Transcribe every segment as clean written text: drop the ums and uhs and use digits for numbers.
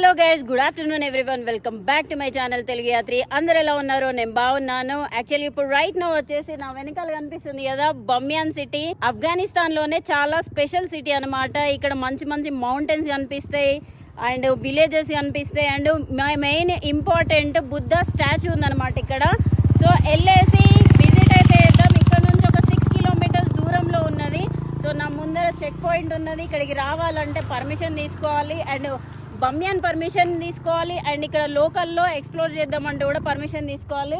Hello guys, good afternoon everyone. Welcome back to my channel Telugu Yatri. అందరు ఎలా ఉన్నారు? నేను బాగున్నాను. యాక్చువల్లీ ఇప్పుడు రైట్ నో వచ్చేసి నా వెనకాల కనిపిస్తుంది కదా బమ్యాన్ సిటీ. ఆఫ్ఘనిస్తాన్ లోనే చాలా స్పెషల్ సిటీ అనమాట. ఇక్కడ మంచి మంచి మౌంటైన్స్ కనిపిస్తాయి అండ్ విలేజెస్ కనిపిస్తాయి and main important Buddha statue ఉందన్నమాట ఇక్కడ. సో వెళ్ళేసి విజిట్ అయితే చేద్దాం. ఇక్కడ నుంచి ఒక 6 కిలోమీటర్స్ దూరంలో ఉన్నది. సో నా ముందర చెక్ పాయింట్ ఉన్నది. ఇక్కడికి రావాలంటే పర్మిషన్ తీసుకోవాలి అండ్ బమ్యాన్ పర్మిషన్ తీసుకోవాలి అండ్ ఇక్కడ లోకల్లో ఎక్స్ప్లోర్ చేద్దామంటే కూడా పర్మిషన్ తీసుకోవాలి.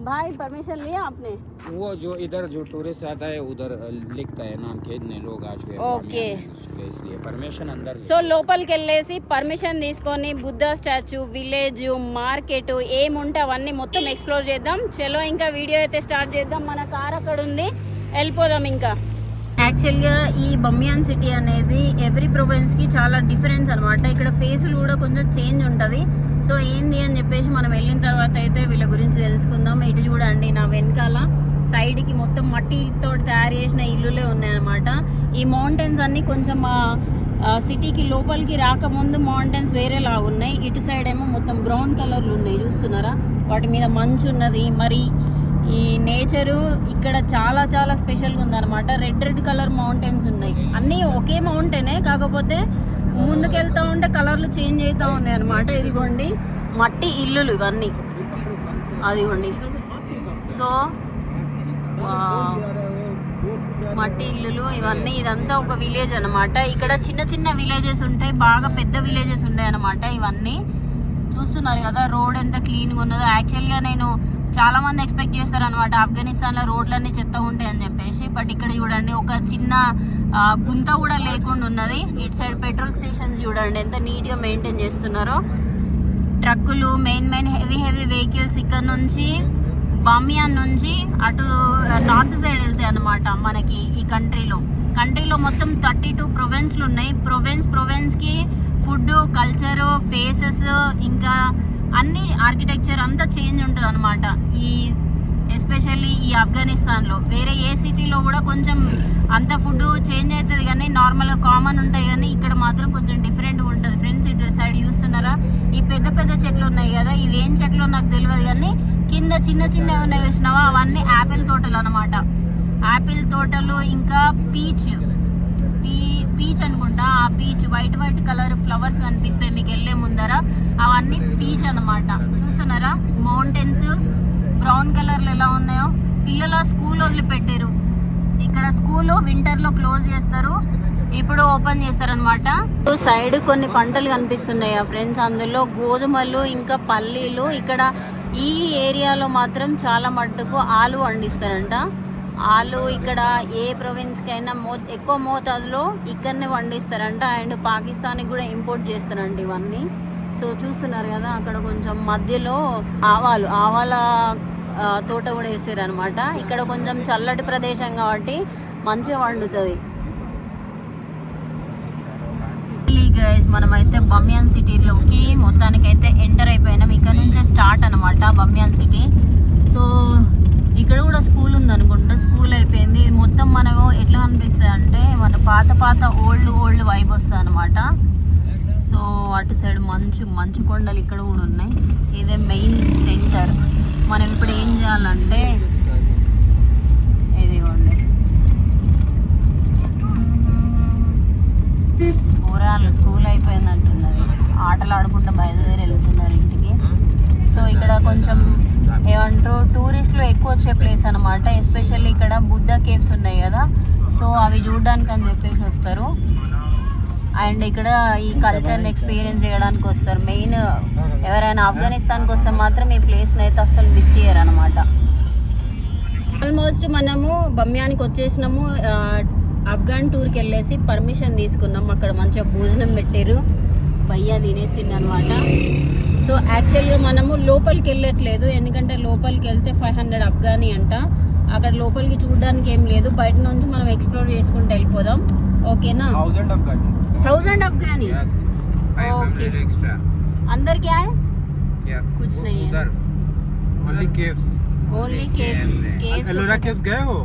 भाई परमिशन लिया आपने? वो जो इधर जो टूरिस्ट आता है उधर लिखता है नाम कितने लोग आज गए. ओके, इसलिए परमिशन अंदर. సో లోపలికి వెళ్ళేసి పర్మిషన్ తీసుకొని బుద్ధ స్టాచ్యూ, విలేజ్, మార్కెట్ ఏముంటే అవన్నీ మొత్తం ఎక్స్ప్లోర్ చేద్దాం. చలో ఇంకా వీడియో అయితే స్టార్ట్ చేద్దాం. మన కార్ అక్కడ ఉంది, వెళ్ళిపోదాం ఇంకా. యాక్చువల్గా ఈ బమ్యాన్ సిటీ అనేది ఎవ్రీ ప్రొవిన్స్కి చాలా డిఫరెన్స్ అనమాట. ఇక్కడ ఫేసులు కూడా కొంచెం చేంజ్ ఉంటుంది. సో ఏంది అని చెప్పేసి మనం వెళ్ళిన తర్వాత అయితే వీళ్ళ గురించి తెలుసుకుందాం. ఇటు చూడండి, నా వెనకాల సైడ్కి మొత్తం మట్టితో తయారు చేసిన ఇల్లులే ఉన్నాయన్నమాట. ఈ మౌంటైన్స్ అన్నీ కొంచెం సిటీకి లోపలికి రాకముందు మౌంటైన్స్ వేరేలా ఉన్నాయి. ఇటు సైడ్ ఏమో మొత్తం బ్రౌన్ కలర్లు ఉన్నాయి, చూస్తున్నారా? వాటి మీద మంచు ఉన్నది. మరి ఈ నేచరు ఇక్కడ చాలా చాలా స్పెషల్గా ఉందన్నమాట. రెడ్ కలర్ మౌంటైన్స్ ఉన్నాయి. అన్నీ ఒకే మౌంటైనే, కాకపోతే ముందుకెళ్తా ఉంటే కలర్లు చేంజ్ అవుతూ ఉన్నాయి అనమాట. ఇదిగోండి మట్టి ఇల్లులు ఇవన్నీ, అదిగోండి. సో మట్టి ఇల్లులు ఇవన్నీ, ఇదంతా ఒక విలేజ్ అనమాట. ఇక్కడ చిన్న చిన్న విలేజెస్ ఉంటాయి, బాగా పెద్ద విలేజెస్ ఉంటాయి అనమాట. ఇవన్నీ చూస్తున్నారు కదా, రోడ్ ఎంత క్లీన్గా ఉన్నదో. యాక్చువల్గా నేను చాలా మంది ఎక్స్పెక్ట్ చేస్తారు అనమాట ఆఫ్ఘనిస్తాన్లో రోడ్లన్నీ చెత్త ఉంటాయి అని చెప్పేసి. బట్ ఇక్కడ చూడండి ఒక చిన్న గుంత కూడా లేకుండా ఉన్నది. ఇటు సైడ్ పెట్రోల్ స్టేషన్స్ చూడండి ఎంత నీట్గా మెయింటైన్ చేస్తున్నారో. ట్రక్కులు, మెయిన్ హెవీ వెహికల్స్ ఇక్కడ నుంచి బమ్యాన్ నుంచి అటు నార్త్ సైడ్ వెళ్తాయి అనమాట. మనకి ఈ కంట్రీలో మొత్తం 32 ప్రొవిన్స్లు ఉన్నాయి. ప్రొవిన్స్కి ఫుడ్, కల్చరు, ఫేసెస్, ఇంకా అన్ని ఆర్కిటెక్చర్ అంతా చేంజ్ ఉంటుంది అనమాట. ఈ ఎస్పెషల్లీ ఈ ఆఫ్ఘనిస్తాన్లో వేరే ఏ సిటీలో కూడా కొంచెం అంత ఫుడ్ చేంజ్ అవుతుంది కానీ నార్మల్గా కామన్ ఉంటాయి, కానీ ఇక్కడ మాత్రం కొంచెం డిఫరెంట్గా ఉంటుంది. ఫ్రెండ్స్ ఇటు సైడ్ చూస్తున్నారా, ఈ పెద్ద పెద్ద చెట్లు ఉన్నాయి కదా, ఇవి ఏం చెట్లు నాకు తెలియదు కానీ కింద చిన్న చిన్నవి ఉన్నాయి చూసినావా, అవన్నీ యాపిల్ తోటలు అనమాట. యాపిల్ తోటలు, ఇంకా పీచ్ అనుకుంటా. ఆ పీచ్ వైట్ కలర్ ఫ్లవర్స్ కనిపిస్తాయి మీకు వెళ్ళే ముందర, అవన్నీ పీచ్ అనమాట. చూస్తున్నారా మౌంటైన్స్ బ్రౌన్ కలర్లు ఎలా ఉన్నాయో. పిల్లల స్కూల్ వదిలిపెట్టారు. ఇక్కడ స్కూల్ వింటర్లో క్లోజ్ చేస్తారు, ఇప్పుడు ఓపెన్ చేస్తారనమాట. సైడ్ కొన్ని పంటలు కనిపిస్తున్నాయి ఫ్రెండ్స్, అందులో గోధుమలు ఇంకా పల్లీలు. ఇక్కడ ఈ ఏరియాలో మాత్రం చాలా మట్టుకు ఆలు పండిస్తారంట. ఆలు ఇక్కడ ఏ ప్రొవిన్స్కి అయినా ఎక్కువ మోతాదులో ఇక్కడనే పండిస్తారంట. అండ్ పాకిస్తాన్కి కూడా ఇంపోర్ట్ చేస్తారంట ఇవన్నీ. సో చూస్తున్నారు కదా, అక్కడ కొంచెం మధ్యలో ఆవాల తోట కూడా వేసారనమాట. ఇక్కడ కొంచెం చల్లటి ప్రదేశం కాబట్టి మంచిగా పండుతుంది. గైస్, మనమైతే బమ్యాన్ సిటీలోకి మొత్తానికైతే ఎంటర్ అయిపోయినాం. ఇక్కడ నుంచే స్టార్ట్ అనమాట బమ్యాన్ సిటీ. సో ఇక్కడ కూడా స్కూల్ ఉందనుకుంటా, స్కూల్ అయిపోయింది. మొత్తం మనము ఎట్లా అనిపిస్తుంది అంటే మన పాత ఓల్డ్ వైబ్ వస్తుంది అనమాట. సో అటు సైడ్ మంచు కొండలు ఇక్కడ కూడా ఉన్నాయి. ఇదే మెయిన్ సెంటర్. మనం ఇప్పుడు ఏం చేయాలంటే ఇదిగోండి ఊరాలు స్కూల్ అయిపోయిందంటున్నది, ఆటలు ఆడుకుంటూ బయలుదేరి వెళ్తున్నారు ఇంటికి. సో ఇక్కడ కొంచెం ఏమంటారు టూరిస్టులు ఎక్కువ వచ్చే ప్లేస్ అనమాట. ఎస్పెషల్లీ ఇక్కడ బుద్ధ కేవ్స్ ఉన్నాయి కదా, సో అవి చూడడానికి అని చెప్పేసి వస్తారు. అండ్ ఇక్కడ ఈ కల్చర్ని ఎక్స్పీరియన్స్ చేయడానికి వస్తారు. మెయిన్ ఎవరైనా ఆఫ్ఘనిస్తాన్కి వస్తే మాత్రం ఈ ప్లేస్ని అయితే అస్సలు మిస్ చేయరు అనమాట. ఆల్మోస్ట్ మనము బమ్యానికి వచ్చేసినాము. ఆఫ్ఘన్ టూర్కి వెళ్ళేసి పర్మిషన్ తీసుకున్నాం. అక్కడ మంచిగా భోజనం పెట్టారు, భయ్యా తినేసిండు అనమాట. సో యాక్చువల్గా మనము లోపలికి వెళ్ళట్లేదు, ఎందుకంటే లోపలికి వెళ్తే 500 అఫ్ఘానీ అంట. అక్కడ లోపలికి చూడడానికి ఏం లేదు, బయట నుంచి మనం ఎక్స్ప్లోర్ చేసుకుంటూ వెళ్ళిపోదాం. ఓకేనా? 1000 అఫ్ఘానీ. ఓకే, अंदर क्या है? कुछ नहीं है, ओनली केव्स एलोरा केव्स गए हो?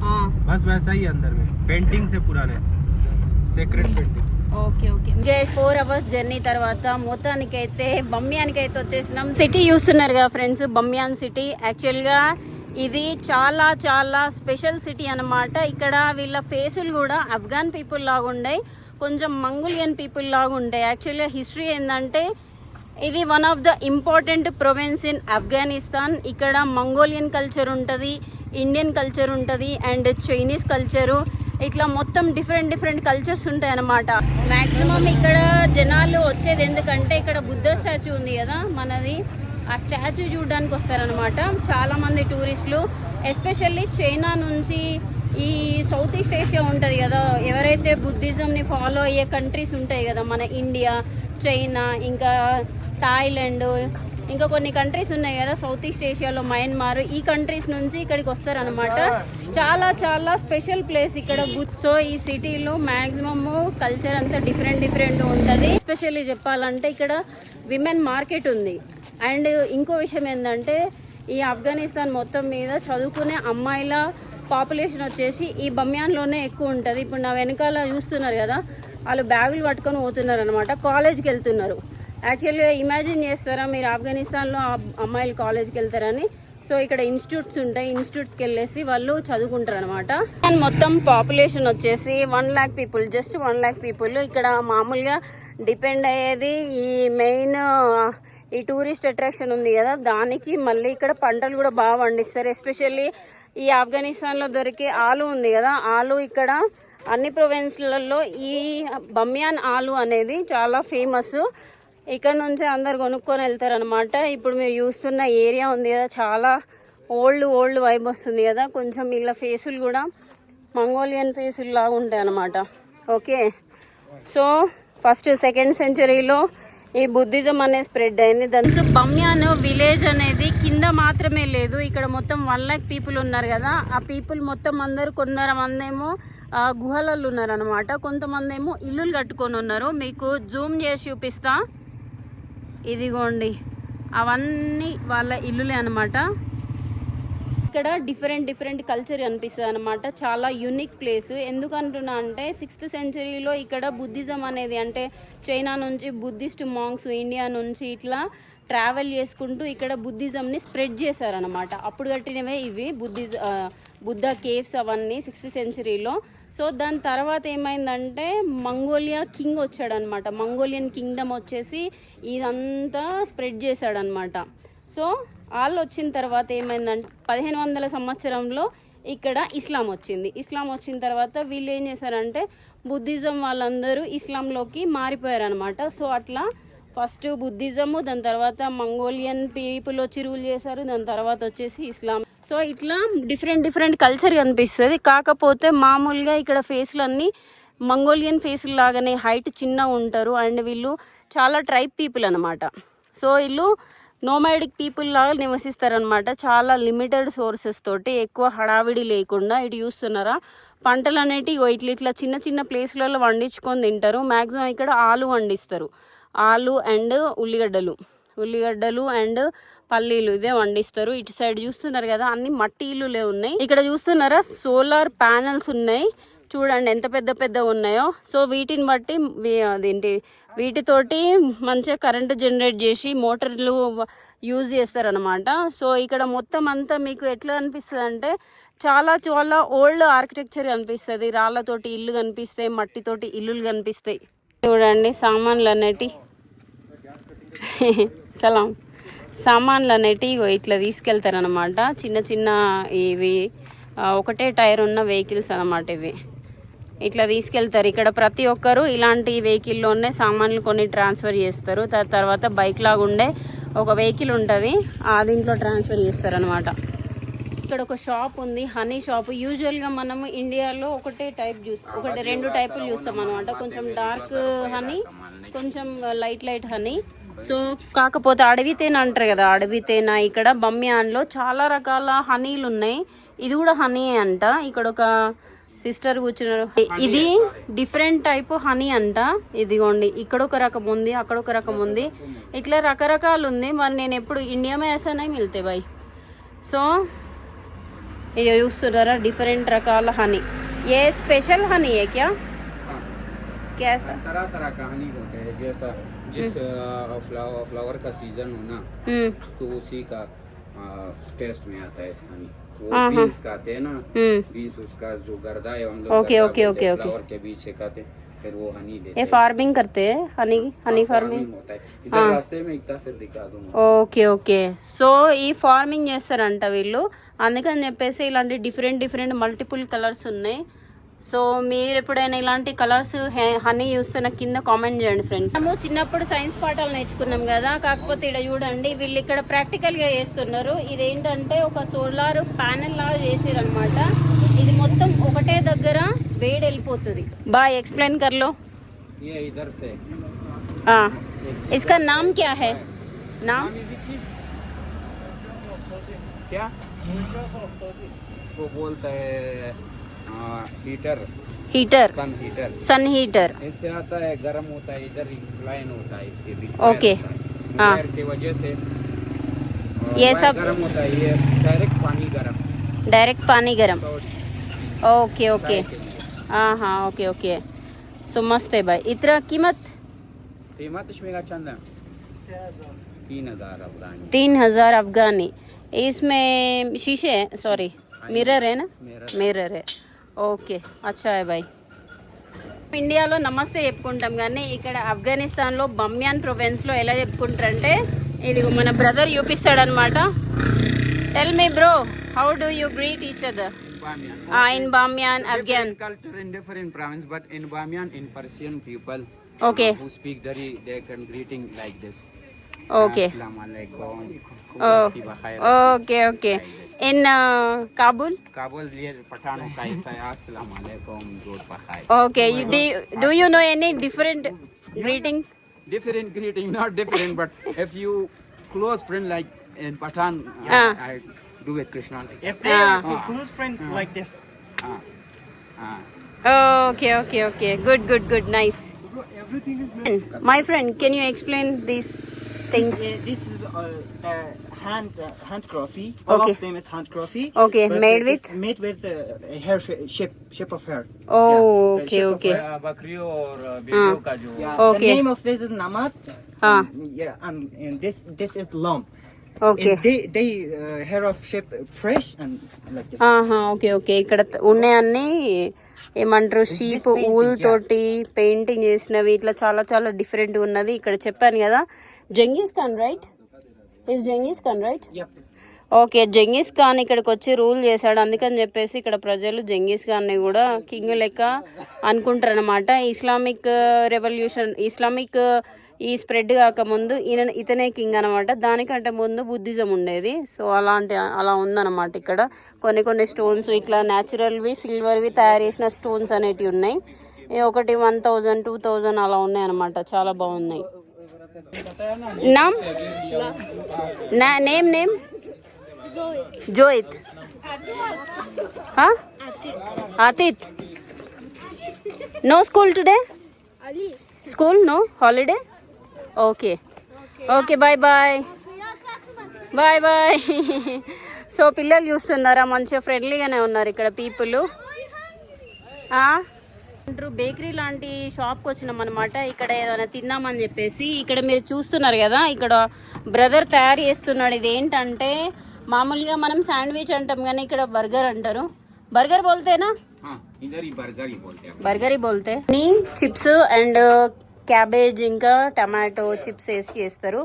हाँ, बस वैसा ही अंदर में पेंटिंग से पुराने secret paintings. Okay okay 4 hours journey తర్వాత మొత్తానికైతే బమ్యానికైతే వచ్చేసినాం. సిటీ చూస్తున్నారు కదా ఫ్రెండ్స్, బమ్యాన్ సిటీ. యాక్చువల్గా ఇది చాలా చాలా స్పెషల్ సిటీ అన్నమాట. ఇక్కడ వీళ్ళ ఫేసులు కూడా అఫ్ఘాన్ పీపుల్ లాగా ఉన్నాయి, కొంచెం మంగోలియన్ పీపుల్ లాగా ఉంటాయి. యాక్చువల్గా హిస్టరీ ఏంటంటే ఇది one of the important province in Afghanistan. ఇక్కడ మంగోలియన్ కల్చర్ ఉంటుంది, ఇండియన్ కల్చర్ ఉంటుంది అండ్ చైనీస్ కల్చరు, ఇట్లా మొత్తం డిఫరెంట్ కల్చర్స్ ఉంటాయి అన్నమాట. మ్యాక్సిమం ఇక్కడ జనాలు వచ్చేది ఎందుకంటే ఇక్కడ బుద్ధ స్టాచ్యూ ఉంది కదా మనది, ఆ స్టాచ్యూ చూడడానికి వస్తారనమాట చాలామంది టూరిస్టులు. ఎస్పెషల్లీ చైనా నుంచి ఈ సౌత్ ఈస్ట్ ఏషియా ఉంటుంది కదా, ఎవరైతే బుద్ధిజంని ఫాలో అయ్యే కంట్రీస్ ఉంటాయి కదా, మన ఇండియా, చైనా, ఇంకా థాయిలాండ్, ఇంకా కొన్ని కంట్రీస్ ఉన్నాయి కదా సౌత్ ఈస్ట్ ఏషియాలో, మయన్మార్, ఈ కంట్రీస్ నుంచి ఇక్కడికి వస్తారనమాట. చాలా చాలా స్పెషల్ ప్లేస్ ఇక్కడ. సో ఈ సిటీలో మ్యాక్సిమమ్ కల్చర్ అంతా డిఫరెంట్ ఉంటుంది. ఎస్పెషల్లీ చెప్పాలంటే ఇక్కడ విమెన్ మార్కెట్ ఉంది. అండ్ ఇంకో విషయం ఏంటంటే ఈ ఆఫ్ఘనిస్తాన్ మొత్తం మీద చదువుకునే అమ్మాయిల పాపులేషన్ వచ్చేసి ఈ బమ్యాన్లోనే ఎక్కువ ఉంటుంది. ఇప్పుడు నా వెనకాల చూస్తున్నారు కదా, వాళ్ళు బ్యాగులు పట్టుకొని పోతున్నారు అనమాట, కాలేజ్కి వెళ్తున్నారు. యాక్చువల్గా ఇమాజిన్ చేస్తారా మీరు ఆఫ్ఘనిస్తాన్లో అమ్మాయిలు కాలేజ్కి వెళ్తారని? సో ఇక్కడ ఇన్స్టిట్యూట్స్ ఉంటాయి, ఇన్స్టిట్యూట్స్కి వెళ్ళేసి వాళ్ళు చదువుకుంటారు అనమాట. మొత్తం పాపులేషన్ వచ్చేసి 1 lakh people, just 1 lakh people. ఇక్కడ మామూలుగా డిపెండ్ అయ్యేది ఈ మెయిన్ ఈ టూరిస్ట్ అట్రాక్షన్ ఉంది కదా దానికి. మళ్ళీ ఇక్కడ పంటలు కూడా బాగా పండిస్తారు. ఎస్పెషల్లీ ఈ ఆఫ్ఘనిస్తాన్లో దొరికే ఆలు ఉంది కదా, ఆలు ఇక్కడ అన్ని ప్రొవిన్స్లలో ఈ బమ్యాన్ ఆలు అనేది చాలా ఫేమస్. ఇక్కడ నుంచి అందరు కొనుక్కొని వెళ్తారు అనమాట. ఇప్పుడు మీరు చూస్తున్న ఏరియా ఉంది కదా, చాలా ఓల్డ్ వైబ్ వస్తుంది కదా. కొంచెం వీళ్ళ ఫేసులు కూడా మంగోలియన్ ఫేసులు లాగా ఉంటాయి అనమాట. ఓకే, సో ఫస్ట్ 2nd centuryలో ఈ బుద్ధిజం అనేది స్ప్రెడ్ అయింది. దాని బమ్యాన్ విలేజ్ అనేది కింద మాత్రమే లేదు, ఇక్కడ మొత్తం 1 lakh పీపుల్ ఉన్నారు కదా, ఆ పీపుల్ మొత్తం అందరూ కొందరు ఏమో గుహలలో ఉన్నారు అనమాట, కొంతమంది ఏమో ఇల్లులు కట్టుకొని ఉన్నారు. మీకు జూమ్ చేసి చూపిస్తా, ఇదిగోండి అవన్నీ వాళ్ళ ఇల్లులే అనమాట. ఇక్కడ డిఫరెంట్ కల్చర్ అనిపిస్తుంది అనమాట. చాలా యూనిక్ ప్లేస్. ఎందుకు అంటున్నా అంటే 6th centuryలో ఇక్కడ బుద్ధిజం అనేది, అంటే చైనా నుంచి బుద్ధిస్ట్ మాంగ్స్ ఇండియా నుంచి ఇట్లా ట్రావెల్ చేసుకుంటూ ఇక్కడ బుద్ధిజంని స్ప్రెడ్ చేశారనమాట. అప్పుడు కట్టినవే ఇవి బుద్ధ కేవ్స్ అవన్నీ 6th centuryలో. సో దాని తర్వాత ఏమైందంటే మంగోలియా కింగ్ వచ్చాడనమాట, మంగోలియన్ కింగ్డమ్ వచ్చేసి ఇదంతా స్ప్రెడ్ చేశాడనమాట. సో వాళ్ళు వచ్చిన తర్వాత ఏమైందంటే 1500 సంవత్సరంలో ఇక్కడ ఇస్లాం వచ్చింది. ఇస్లాం వచ్చిన తర్వాత వీళ్ళు ఏం చేశారంటే బుద్ధిజం వాళ్ళందరూ ఇస్లాంలోకి మారిపోయారనమాట. సో అట్లా ఫస్ట్ బుద్ధిజము, దాని తర్వాత మంగోలియన్ పీపుల్ వచ్చి రూల్ చేశారు, దాని తర్వాత వచ్చేసి ఇస్లాం. సో ఇట్లా డిఫరెంట్ కల్చర్ కనిపిస్తుంది. కాకపోతే మామూలుగా ఇక్కడ ఫేస్లు అన్నీ మంగోలియన్ ఫేసులు లాగానే హైట్ చిన్న ఉంటారు. అండ్ వీళ్ళు చాలా ట్రైబ్ పీపుల్ అనమాట. సో వీళ్ళు నోమాడిక్ పీపుల్ లాగా నివసిస్తారనమాట. చాలా లిమిటెడ్ సోర్సెస్ తోటి, ఎక్కువ హడావిడి లేకుండా. ఇటు చూస్తున్నారా పంటలు అనేటివి ఇట్లా చిన్న ప్లేస్లలో వండించుకొని తింటారు. మ్యాక్సిమం ఇక్కడ ఆలు వండిస్తారు, ఆలు అండ్ ఉల్లిగడ్డలు అండ్ పల్లీలు ఇవే వండిస్తారు. ఇటు సైడ్ చూస్తున్నారు కదా అన్ని మట్టి ఇల్లులే ఉన్నాయి. ఇక్కడ చూస్తున్నారా సోలార్ ప్యానల్స్ ఉన్నాయి, చూడండి ఎంత పెద్ద ఉన్నాయో. సో వీటిని బట్టి వీటితోటి మంచిగా కరెంటు జనరేట్ చేసి మోటార్లు యూజ్ చేస్తారనమాట. సో ఇక్కడ మొత్తం అంతా మీకు ఎట్లా అనిపిస్తుంది అంటే చాలా ఓల్డ్ ఆర్కిటెక్చర్ కనిపిస్తుంది. రాళ్ళతోటి ఇల్లు కనిపిస్తాయి, మట్టితోటి ఇల్లులు కనిపిస్తాయి. చూడండి సామాన్లు అనేటి సామాన్లు అనేటివి ఇట్లా తీసుకెళ్తారనమాట. చిన్న ఇవి ఒకటే టైర్ ఉన్న వెహికల్స్ అనమాట. ఇవి ఇట్లా తీసుకెళ్తారు. ఇక్కడ ప్రతి ఒక్కరు ఇలాంటి వెహికల్లోనే సామాన్లు కొన్ని ట్రాన్స్ఫర్ చేస్తారు. తర్వాత బైక్ లాగా ఉండే ఒక వెహికల్ ఉంటుంది, దీంట్లో ట్రాన్స్ఫర్ చేస్తారనమాట. ఇక్కడ ఒక షాప్ ఉంది, హనీ షాప్. యూజువల్గా మనము ఇండియాలో ఒకటే టైప్ రెండు టైపులు చూస్తాం అనమాట. కొంచెం డార్క్ హనీ, కొంచెం లైట్ హనీ. సో కాకపోతే అడవి తేనె అంటారు కదా, అడవి తేనె. ఇక్కడ బమ్యాన్లో చాలా రకాల హనీలు ఉన్నాయి. ఇది కూడా హనీ అంట. ఇక్కడ ఒక సిస్టర్ కూర్చున్నారు. ఇది డిఫరెంట్ టైప్ హనీ అంట. ఇదిగోండి ఇక్కడ ఒక రకం ఉంది, అక్కడ ఒక రకం ఉంది, ఇట్లా రకరకాలు ఉంది. మరి నేను ఎప్పుడు ఇండియా में ऐसा नहीं मिलते भाई. సో ఇది చూస్తున్నారా డిఫరెంట్ రకాల హనీ. ఏ స్పెషల్ హనీ ఏ कैसा? तरह तरह का हनी होता है, जैसा जिस फ्लावर का सीजन हो ना, तो उसी का टेस्ट में आता है इस हनी। वो बीज खाते हैं ना, बीज उसका जो गर्दा है हम लोग ओके, गर्दा ओके, बोलते ओके, हैं, ओके। फ्लावर के बीज से खाते हैं, फिर वो हनी देते ये हैं। फार्मिंग करते हैं हनी फार्मिंग. होता है इधर रास्ते में इतना, फिर दिखा दूंगा। ఓకే ఓకే సో ఈ ఫార్మింగ్ చేస్తారంట వీళ్ళు, అందుకని చెప్పేసి ఇలాంటి డిఫరెంట్ మల్టిపుల్ కలర్స్ ఉన్నాయి. సో మీరు ఎప్పుడైనా ఇలాంటి కలర్స్ హనీ చూస్తే నాకు కింద కామెంట్ చేయండి ఫ్రెండ్స్. మేము చిన్నప్పుడు సైన్స్ పాఠాలు నేర్చుకున్నాం కదా, కాకపోతే ఇక్కడ చూడండి వీళ్ళు ఇక్కడ ప్రాక్టికల్గా చేస్తున్నారు. ఇదేంటంటే ఒక సోలార్ ప్యానెల్ లాగా చేసారనమాట. ఇది మొత్తం ఒకటే దగ్గర వేడి వెళ్ళిపోతుంది. బాయ్ ఎక్స్ప్లెయిన్ కర్లో. ये इधर से इसका नाम क्या है? नाम क्या इसको बोलते हैं हीटर, हीटर, सन हीटर। सन हीटर. इससे आता है, गर्म होता है, इधर लाइन होता है इसके बीच। ओके, हाँ। वायर की वजह से ये वायर सब गर्म होता है, ये डायरेक्ट पानी गर्म। डायरेक्ट पानी गरम. ओके ओके, हाँ हाँ, ओके ओके. सो मस्त है भाई. इतना कीमत कीमत इसमें का चंदा 3000 अफगानी। 3000 अफगानी. इसमें शीशे है, सॉरी मिरर है ना, మిర్రర్ है. ఓకే, అచ్చా है भाई. ఇండియాలో నమస్తే చెప్పుకుంటాం కానీ ఇక్కడ ఆఫ్ఘనిస్తాన్లో బమ్యాన్ ప్రొవిన్స్లో ఎలా చెప్పుకుంటారంటే, ఇది మన బ్రదర్ చూపిస్తాడనమాట. Tell me bro, how do you greet each other? In Bamiyan, Afghan. Different culture in different province, but in Bamiyan, in Persian people Okay. who speak Dari, they can greeting like this. Okay. Assalamu alaikum. Oh. Kuwait ki bakhair. Okay, okay. In Kabul? Kabul liye Pathan ka aisa hai. Assalamu alaikum. Good bakhair. Okay. Do you know any different greeting? Different greeting, not different, but if you close friend like in Pathan, I do it Krishna. If they are close friend like this. Okay, okay, okay. Good. Nice. Everything is My friend, can you explain these things? this is handcrafty. All Okay. of them is handcrafty. Okay, but made it with? is made with hair shape of hair. Oh, Yeah, okay, shape of okay. hair. बकरी और भेड़ों का जो Yeah. Okay. The name of this is namat. Ah. Yeah, and this is lump. Okay. And they hair of shape fresh and like this. Okay okay. ఇక్కడ ఉన్నాయన్నీ ఏమంటారు, sheep painting, wool yeah. తోటి painting చేసినవి, ఇట్లా చాలా different ఉన్నది. ఇక్కడ చెప్పాను కదా, జంగీస్ Khan right? Is జంగీస్ Khan right? Yep. Okay, జంగీస్ Khan ఇక్కడికి వచ్చి రూల్ చేశాడు. అందుకని చెప్పేసి ఇక్కడ ప్రజలు జంగీస్ ఖాన్ని కూడా కింగ్ లెక్క అనుకుంటారు అనమాట. ఇస్లామిక్ రెవల్యూషన్, ఇస్లామిక్ ఈ స్ప్రెడ్ కాకముందు ఇతనే కింగ్ అనమాట. దానికంటే ముందు బుద్ధిజం ఉండేది. సో అలా ఉందన్నమాట. ఇక్కడ కొన్ని స్టోన్స్ ఇట్లా న్యాచురల్వి సిల్వర్వి తయారు చేసిన స్టోన్స్ అనేటివి ఉన్నాయి. ఒకటి 1000, 2000 అలా ఉన్నాయి అనమాట. చాలా బాగున్నాయి. Name Joyith, Athith. No school today? School no holiday? Okay okay, bye bye. So పిల్లలు చూస్తున్నారా, మంచిగా ఫ్రెండ్లీగానే ఉన్నారు ఇక్కడ పీపుల్. బేకరీ లాంటి షాప్కి వచ్చినాం అనమాట. ఇక్కడ ఏదైనా తిందామని చెప్పేసి. ఇక్కడ మీరు చూస్తున్నారు కదా, ఇక్కడ బ్రదర్ తయారు చేస్తున్నాడు. ఇది ఏంటంటే మామూలుగా మనం శాండ్విచ్ అంటాం కానీ ఇక్కడ బర్గర్ అంటారు. బర్గర్ బోల్తేనా? इधर ही बर्गर ही बोलते हैं। బర్గర్ బోల్తే. చిప్స్ అండ్ క్యాబేజ్ ఇంకా టమాటో చిప్స్ వేసి చేస్తారు.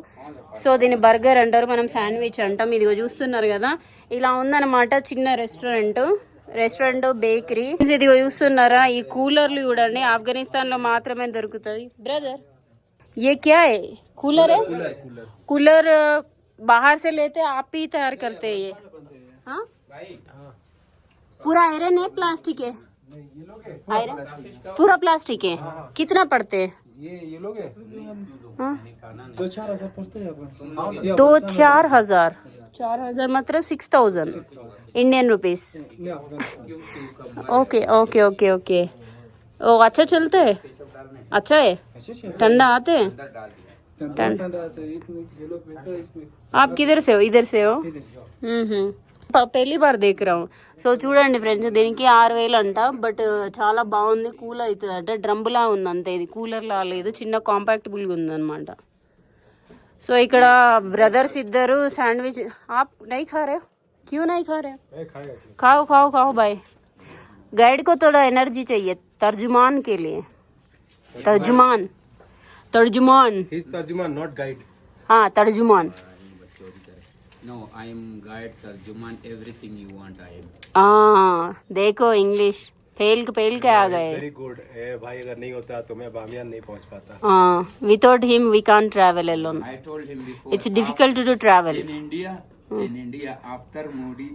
సో దీన్ని బర్గర్ అంటారు, మనం శాండ్విచ్ అంటాం. ఇదిగో చూస్తున్నారు కదా, ఇలా ఉందన్నమాట. చిన్న రెస్టారెంట్ బేకరీ. ఇదిగో చూస్తున్నారా, ఈ కూలర్లు చూడండి, ఆఫ్ఘనిస్తాన్ లో మాత్రమే దొరుకుతుంది. బ్రదర్ ये क्या है? कूलर है? कूलर बाहर से लेते आप ही तैयार करते हैं ये? हाँ, पूरा आयरन है, प्लास्टिक है? आयरन पूरा प्लास्टिक है. कितना पड़ते हैं? ये लोग है हाँ? 2-4 पड़ते हैं 4,000 मतलब 6,000 इंडियन रुपीस. ओके. ओ अच्छा चलते है? अच्छा है, ठंडा आते हैं? आप किधर से हो? इधर से हो? పెళ్లి బార్ దేకురాం. సో చూడండి ఫ్రెండ్స్, దీనికి 6,000 అంట. బట్ చాలా బాగుంది, కూల్ అవుతుంది అంటే డ్రమ్లా ఉంది అంతే, ఇది కూలర్ లా లేదు, చిన్న కాంపాక్టబుల్గా ఉంది అనమాట. సో ఇక్కడ బ్రదర్స్ ఇద్దరు శాండ్విచ్. आप नहीं खा रहे हो? क्यों नहीं खा रहे हो? खाओ खाओ खाओ भाई. गाइड को थोड़ा एनर्जी चाहिए तर्जुमान के लिए. तर्जुमान तर्जुमान He's Tarjuman, not guide. हाँ तर्जुमान. No, I am guide, tarjuman, everything you want I am. देखो इंग्लिश फेल के आ गए. Very good. भाई अगर नहीं होता तो मैं बामियान नहीं पहुंच पाता. Without him we can't travel alone. I told him before. It's difficult to travel. In India, after Modi,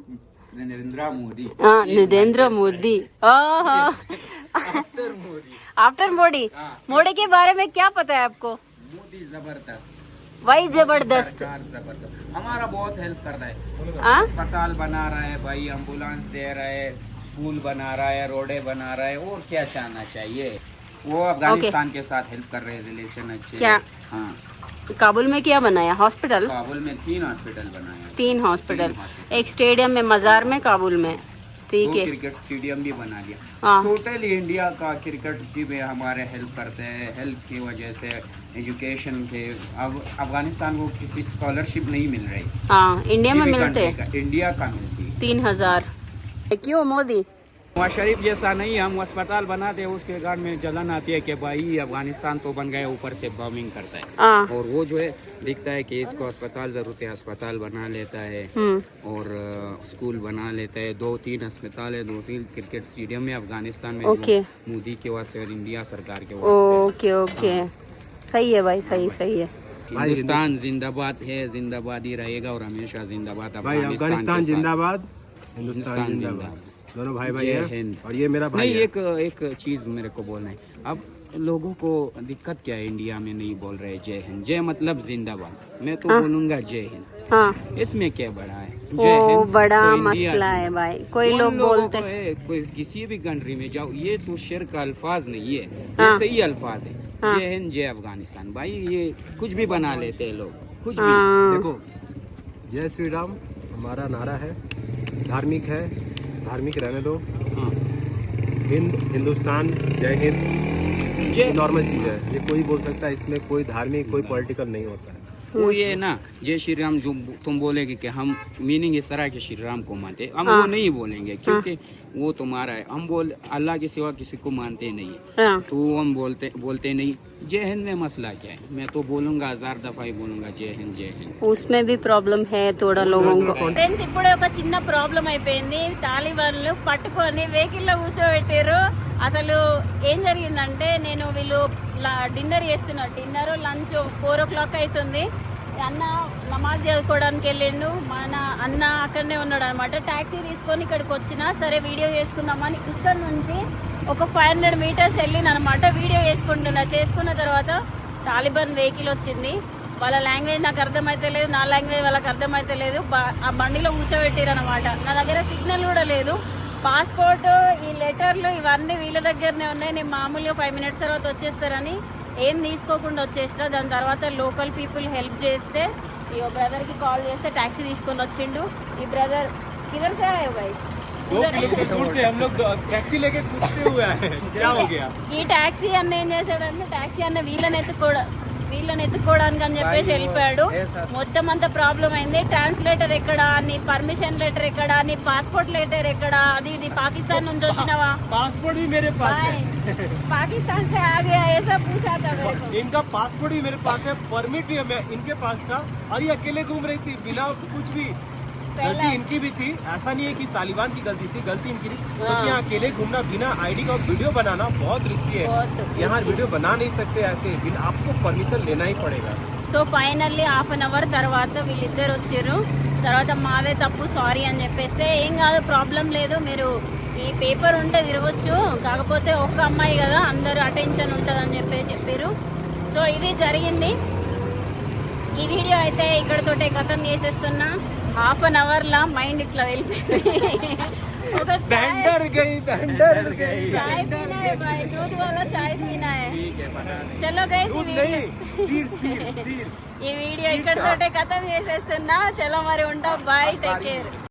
Narendra Modi. Narendra Modi. After Modi. Modi के बारे में क्या पता है आपको? मोदी जबरदस्त. वही जबरदस्त. सरकार जबरदस्त. हमारा बहुत हेल्प कर रहा है. हाँ? अस्पताल बना रहा है भाई, एम्बुलेंस दे रहा है, स्कूल बना रहा है, रोडे बना रहा है, और क्या चाहना चाहिए. वो अफगानिस्तान के साथ हेल्प कर रहे हैं, रिलेशन अच्छे. क्या? हाँ. काबुल में क्या बनाया? हॉस्पिटल. काबुल में 3 हॉस्पिटल बनाए. 3 हॉस्पिटल, एक स्टेडियम में, मजार में, काबुल में. ठीक है. क्रिकेट स्टेडियम भी बना दिया. हाँ. टोटल इंडिया का क्रिकेट की में हमारे हेल्प करते हैं. हेल्थ की वजह से, एजुकेशन के, अब अफगानिस्तान को किसी स्कॉलरशिप नहीं मिल रही. हाँ इंडिया में मिलते. इंडिया का मिलती. 3,000. क्यों मोदी? नवाज शरीफ जैसा नहीं, हम अस्पताल बनाते हैं उसके बाद में जलन आती है कि भाई अफगानिस्तान तो बन गया, ऊपर से बॉम्बिंग करता है. और वो जो है दिखता है कि इसको अस्पताल जरूरत है, अस्पताल बना लेता है, और स्कूल बना लेता है. 2-3 अस्पताल है, 2-3 क्रिकेट स्टेडियम है अफगानिस्तान में. मोदी के वास्ते और इंडिया सरकार के वास्ते. ओके ओके, सही है भाई, सही है. हिंदुस्तान जिंदाबाद है, जिंदाबाद ही रहेगा और हमेशा जिंदाबाद. भाई अफगानिस्तान जिंदाबाद, हिंदुस्तान जिंदाबाद. दोनों भाई भाई हैं. और ये मेरा भाई नहीं, है. एक चीज मेरे को बोलना है. अब लोगों को दिक्कत क्या है, इंडिया में नहीं बोल रहे जय हिंद. जय मतलब जिंदाबाद, मैं तो बोलूंगा जय हिंद. हाँ इसमें क्या बड़ा है? वो बड़ा मसला है भाई. कोई लोग बोलते हैं कोई किसी भी कंट्री में जाओ, ये तो शिर का अल्फाज नहीं है, ये सही अल्फाज है. जय हिंद, जय अफगानिस्तान. भाई ये कुछ भी बना लेते हैं लोग, कुछ भी. देखो, जय श्री राम हमारा नारा है, धार्मिक है, धार्मिक रहने दो. हिंदुस्तान, जय हिंद, ये नॉर्मल चीज है. ये कोई बोल सकता है, इसमें कोई धार्मिक, कोई पॉलिटिकल नहीं होता है. वो ये ना जय श्री राम जो तुम बोलेगे कि हम मीनिंग इस तरह के श्री राम को मानते, हम वो नहीं बोलेंगे क्योंकि वो तुम्हारा है. हम अल्लाह के सिवा किसी को मानते नहीं है, तो हम बोलते नहीं. जय हिंद में मसला क्या है? मैं तो बोलूंगा, 1000 दफा ही बोलूंगा जय हिंद जय हिंद. उसमें भी प्रॉब्लम है थोड़ा लोगों को. ఫ్రెండ్స్ ఇప్పుడే ఒక చిన్న ప్రాబ్లం అయిపోయింది. తాలిబాన్లు పట్టుకొని వెహికల్ లో కూర్చోబెట్టారు. అసలు ఏం జరిగిందంటే, నేను వీళ్ళు డిన్నర్ చేస్తున్నారు, డిన్నర్ లంచ్ 4 o'clock అవుతుంది. అన్న నమాజ్ చదువుకోవడానికి వెళ్ళిండు, మన అన్న అక్కడనే ఉన్నాడు అనమాట. ట్యాక్సీ తీసుకొని ఇక్కడికి వచ్చిన, సరే వీడియో చేసుకుందామని ఇక్కడ నుంచి ఒక 500 meters వెళ్ళిన అనమాట. వీడియో చేసుకున్న తర్వాత తాలిబాన్ వెహికల్ వచ్చింది. వాళ్ళ లాంగ్వేజ్ నాకు అర్థమైతే లేదు, నా లాంగ్వేజ్ వాళ్ళకి అర్థమైతే లేదు. ఆ బండిలో కూర్చోబెట్టారు అనమాట. నా దగ్గర సిగ్నల్ కూడా లేదు. పాస్పోర్ట్, ఈ లెటర్లు ఇవన్నీ వీళ్ళ దగ్గరనే ఉన్నాయి. నేను మామూలుగా 5 minutes తర్వాత వచ్చేస్తారని ఏం తీసుకోకుండా వచ్చేసిన. దాని తర్వాత లోకల్ పీపుల్ హెల్ప్ చేస్తే, ఈ బ్రదర్కి కాల్ చేస్తే ట్యాక్సీ తీసుకొని వచ్చిండు. ఈ బ్రదర్ किधर से आए हो भाई? 2 किलोमीटर दूर से हम लोग टैक्सी लेके कूदते हुए आए हैं. क्या हो गया? ఈ ట్యాక్సీ అన్న ఏం చేశాడంటే, ట్యాక్సీ అన్న వీళ్ళని ఎత్తుకోవడానికి అని చెప్పేసి వెళ్ళిపోయాడు. మొత్తం అంతా ప్రాబ్లం అయింది. ట్రాన్స్లేటర్ ఎక్కడా, నీ పర్మిషన్ లెటర్ ఎక్కడా, నీ పాస్పోర్ట్ లెటర్ ఎక్కడా, అది ఇది పాకిస్తాన్ నుంచి వచ్చినవా? पासपोर्ट भी मेरे पास है. पाकिस्तान से आ गया ऐसा पूछा था मेरे को. इनका पासपोर्ट भी मेरे पास है, परमिट भी मैं इनके पास था, और ये अकेले घूम रही थी बिना कुछ भी. गलती इनकी भी थी, ऐसा नहीं है कि तालिबान की गलती थी, गलती इनकी थी. क्योंकि यहाँ अकेले घूमना बिना आईडी का वीडियो बनाना बहुत रिस्की है. यहाँ वीडियो बना नहीं सकते ऐसे, बिना आपको परमिशन लेना ही पड़ेगा. సో ఫైనల్లీ 1/2 hour తర్వాత వీళ్ళిద్దరు వచ్చారు. తర్వాత మాదే తప్పు, సారీ అని చెప్పేస్తే, ఏం కాదు, ప్రాబ్లం లేదు, మీరు ఈ పేపర్ ఉంటే తిరగచ్చు, కాకపోతే ఒక్క అమ్మాయి కదా, అందరూ అటెన్షన్ ఉంటుందని చెప్పారు. సో ఇది జరిగింది. ఈ వీడియో అయితే ఇక్కడతోటే ఖతం చేసేస్తున్నా. 1/2 hour లా మైండ్ ఇట్లా వెళ్ళిపోయింది. चाय पीना है भाई, दूध वाला चाय पीना है. चलो गैस, ఈ వీడియో ఇక్కడతోటే ఖతం చేసేస్తున్నా. చలో మరి ఉంటా, బాయ్, టేక్ కేర్.